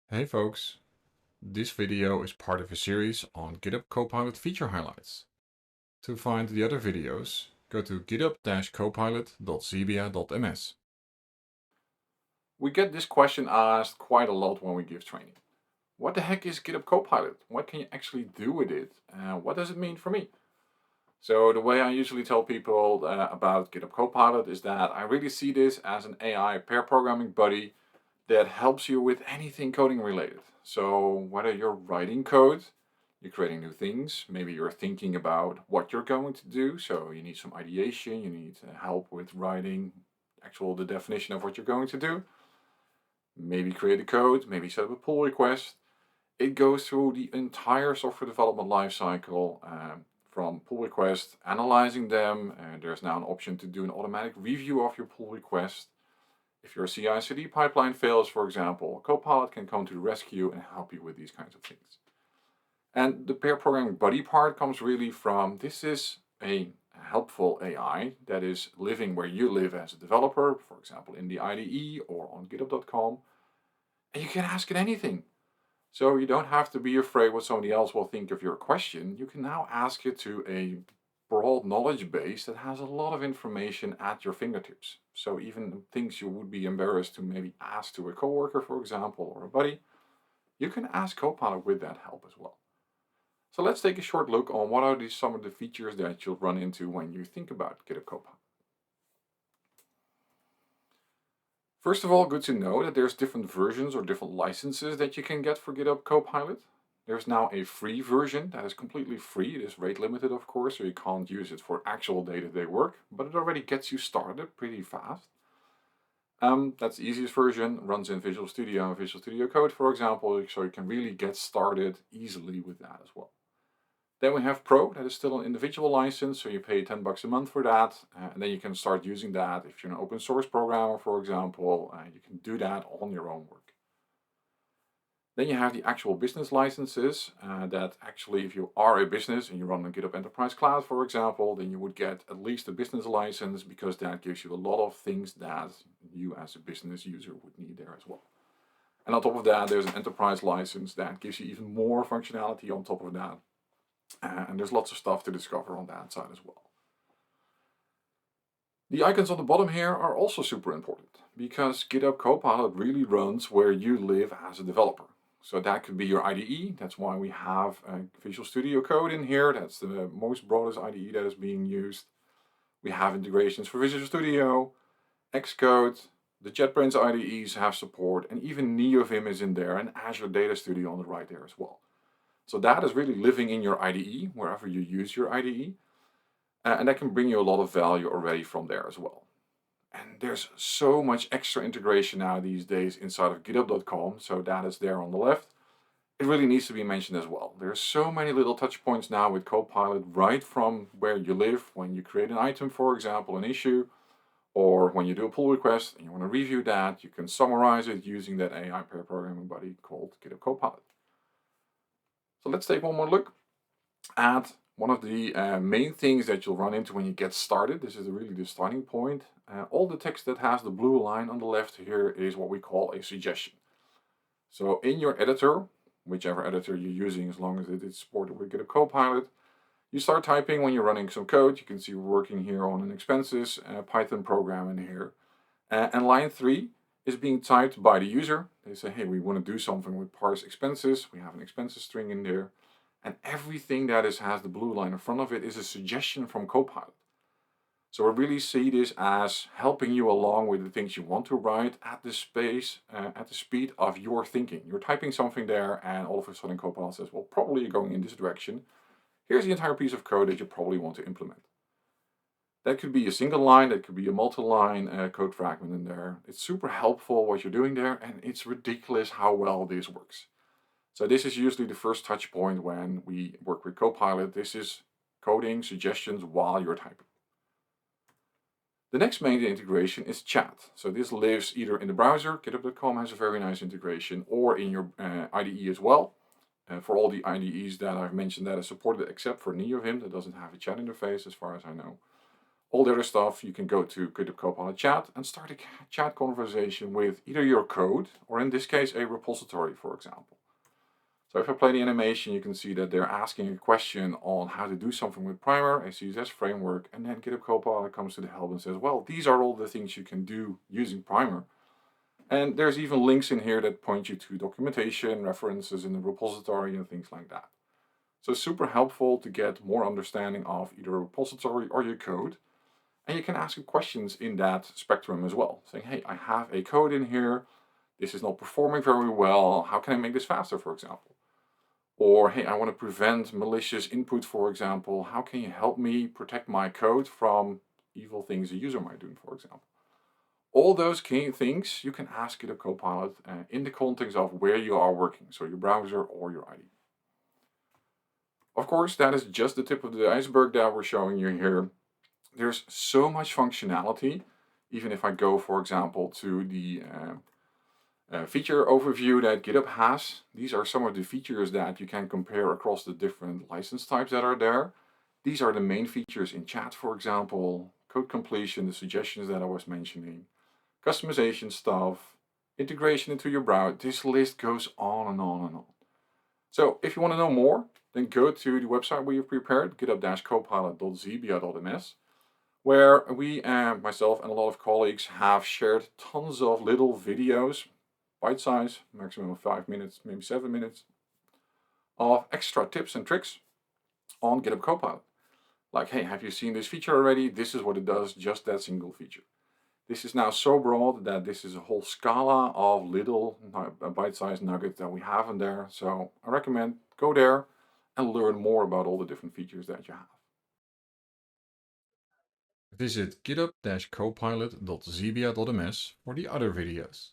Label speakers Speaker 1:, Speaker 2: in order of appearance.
Speaker 1: Hey folks, this video is part of a series on GitHub Copilot feature highlights. To find the other videos, go to github-copilot.zebia.ms. We get this question asked quite a lot when we give training. What the heck is GitHub Copilot? What can you actually do with it? What does it mean for me? So the way I usually tell people about GitHub Copilot is that I really see this as an AI pair programming buddy that helps you with anything coding related. So whether you're writing code, you're creating new things, maybe you're thinking about what you're going to do, so you need some ideation, you need help with writing the definition of what you're going to do, maybe create a code, maybe set up a pull request. It goes through the entire software development lifecycle, from pull requests, analyzing them, and there's now an option to do an automatic review of your pull request. If your CI/CD pipeline fails, for example, Copilot can come to the rescue and help you with these kinds of things. And the pair programming buddy part comes really from this is a helpful AI that is living where you live as a developer, for example, in the IDE or on github.com, and you can ask it anything. So you don't have to be afraid what somebody else will think of your question. You can now ask it to a broad knowledge base that has a lot of information at your fingertips. So even things you would be embarrassed to maybe ask to a coworker, for example, or a buddy, you can ask Copilot with that help as well. So let's take a short look on what are some of the features that you'll run into when you think about GitHub Copilot. First of all, good to know that there's different versions or different licenses that you can get for GitHub Copilot. There's now a free version that is completely free. It is rate limited, of course, so you can't use it for actual day-to-day work, but it already gets you started pretty fast. That's the easiest version, runs in Visual Studio and Visual Studio Code, for example, so you can really get started easily with that as well. Then we have Pro, that is still an individual license, so you pay $10 a month for that, and then you can start using that if you're an open source programmer, for example. You can do that on your own work. Then you have the actual business licenses, that actually if you are a business and you run on GitHub Enterprise Cloud, for example, then you would get at least a business license because that gives you a lot of things that you as a business user would need there as well. And on top of that, there's an enterprise license that gives you even more functionality on top of that. And there's lots of stuff to discover on that side as well. The icons on the bottom here are also super important because GitHub Copilot really runs where you live as a developer. So that could be your IDE. That's why we have Visual Studio Code in here. That's the most broadest IDE that is being used. We have integrations for Visual Studio, Xcode, the JetBrains IDEs have support, and even NeoVim is in there, and Azure Data Studio on the right there as well. So that is really living in your IDE, wherever you use your IDE. And that can bring you a lot of value already from there as well. And there's so much extra integration now these days inside of github.com, so that is there on the left. It really needs to be mentioned as well. There's so many little touch points now with Copilot right from where you live, when you create an item, for example, an issue, or when you do a pull request and you want to review that, you can summarize it using that AI pair programming buddy called GitHub Copilot. So let's take one more look at one of the main things that you'll run into when you get started. This is really the starting point. All the text that has the blue line on the left here is what we call a suggestion. So in your editor, whichever editor you're using, as long as it is supported with GitHub Copilot, you start typing when you're running some code. You can see we're working here on an expenses Python program in here. And line 3 is being typed by the user. They say, hey, we want to do something with parse expenses. We have an expenses string in there. And everything that has the blue line in front of it is a suggestion from Copilot. So I really see this as helping you along with the things you want to write at the speed of your thinking. You're typing something there and all of a sudden Copilot says, well, probably you're going in this direction. Here's the entire piece of code that you probably want to implement. That could be a single line, that could be a multi-line code fragment in there. It's super helpful what you're doing there, and it's ridiculous how well this works. So this is usually the first touch point when we work with Copilot. This is coding suggestions while you're typing. The next main integration is chat. So this lives either in the browser, github.com has a very nice integration, or in your IDE as well. For all the IDEs that I've mentioned that are supported except for NeoVim, that doesn't have a chat interface as far as I know. All the other stuff, you can go to GitHub Copilot chat and start a chat conversation with either your code or in this case a repository, for example. So if I play the animation, you can see that they're asking a question on how to do something with Primer, a CSS framework, and then GitHub Copilot comes to the help and says, well, these are all the things you can do using Primer. And there's even links in here that point you to documentation, references in the repository, and things like that. So super helpful to get more understanding of either a repository or your code. And you can ask questions in that spectrum as well, saying, hey, I have a code in here. This is not performing very well. How can I make this faster, for example? Or, hey, I want to prevent malicious input, for example. How can you help me protect my code from evil things a user might do, for example? All those key things you can ask GitHub Copilot in the context of where you are working, so your browser or your IDE. Of course, that is just the tip of the iceberg that we're showing you here. There's so much functionality. Even if I go, for example, to the feature overview that GitHub has, these are some of the features that you can compare across the different license types that are there. These are the main features in chat, for example, code completion, the suggestions that I was mentioning, customization stuff, integration into your browser. This list goes on and on and on. So if you want to know more, then go to the website we have prepared, github-copilot.zebia.ms, where we, myself and a lot of colleagues, have shared tons of little videos, bite size, maximum of 5 minutes, maybe 7 minutes, of extra tips and tricks on GitHub Copilot. Like, hey, have you seen this feature already? This is what it does, just that single feature. This is now so broad that this is a whole scala of little bite-sized nuggets that we have in there. So I recommend go there and learn more about all the different features that you have. Visit github-copilot.zebia.ms for the other videos.